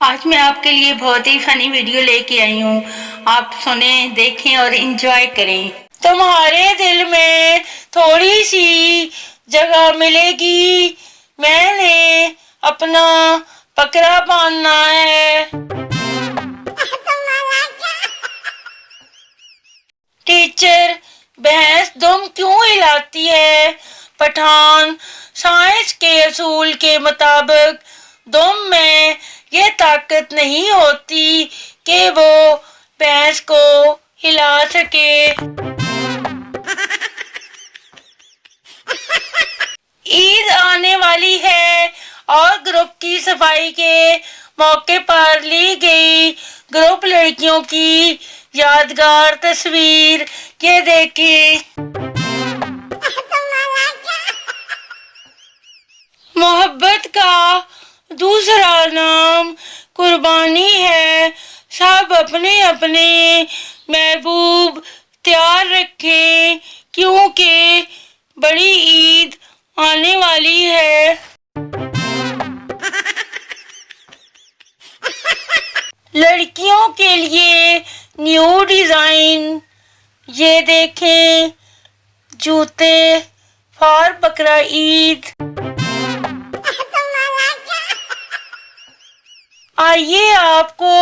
آج میں آپ کے لیے بہت ہی فنی ویڈیو لے کے آئی ہوں. آپ سنیں، دیکھیں اور انجوائے کریں. تمہارے دل میں تھوڑی سی جگہ ملے گی، میں نے اپنا بکرا باندھنا ہے. ٹیچر، بھینس دم کیوں ہلاتی ہے؟ پٹھان، سائنس کے اصول کے مطابق دم میں یہ طاقت نہیں ہوتی کہ وہ بھینس کو ہلا سکے. عید آنے والی ہے اور گروپ کی صفائی کے موقع پر لی گئی گروپ لڑکیوں کی یادگار تصویر یہ دیکھیں. محبت کا دوسرا نام قربانی ہے. سب اپنے اپنے محبوب تیار رکھیں کیونکہ بڑی عید آنے والی ہے. لڑکیوں کے لیے نیو ڈیزائن یہ دیکھیں، جوتے فار بقرہ عید. آئیے آپ کو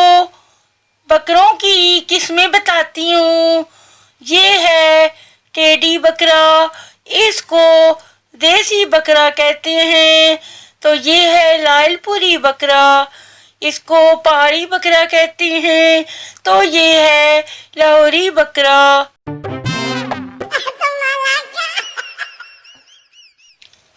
بکروں کی قسمیں بتاتی ہوں. یہ ہے ٹیڈی بکرا، اس کو دیسی بکرا کہتے ہیں. تو یہ ہے لائل پوری بکرا، اس کو پہاڑی بکرا کہتے ہیں. تو یہ ہے لاہوری بکرا.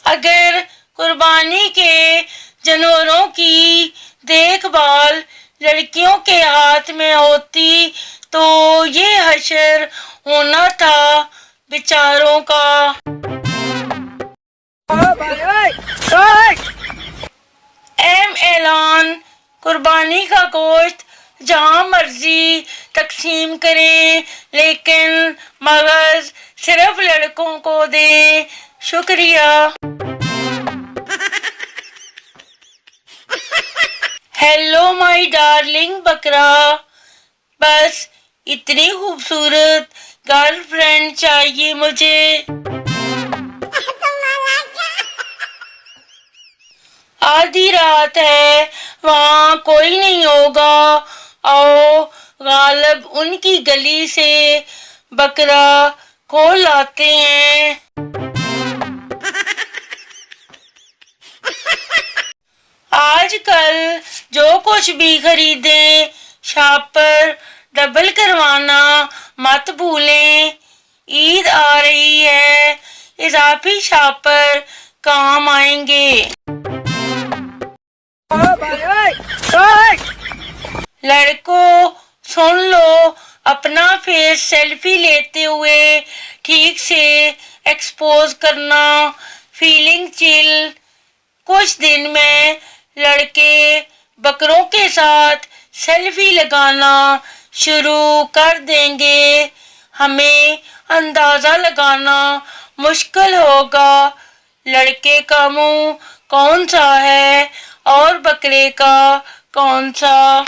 اگر قربانی کے جانوروں کی دیکھ بھال لڑکیوں کے ہاتھ میں ہوتی تو یہ حشر ہونا تھا بیچاروں کا. اعلان، قربانی کا گوشت جہاں مرضی تقسیم کریں لیکن مغز صرف لڑکوں کو دیں. شکریہ. ہیلو مائی ڈارلنگ بکرا، بس اتنی خوبصورت گرل فرینڈ چاہیے مجھے. آدھی رات ہے، وہاں کوئی نہیں ہوگا، آؤ غالب ان کی گلی سے بکرا کو لاتے ہیں. آج کل جو کچھ بھی خریدیں شاپ پر ڈبل کروانا مت بھولیں. عید آ رہی ہے، اضافی شاپر کام آئیں گے. لڑکوں سن لو، اپنا فیس سیلفی لیتے ہوئے ٹھیک سے ایکسپوز کرنا. فیلنگ چل. کچھ دن میں لڑکے بکروں کے ساتھ سیلفی لگانا شروع کر دیں گے. ہمیں اندازہ لگانا مشکل ہوگا لڑکے کا منہ کون سا ہے اور بکرے کا کون سا.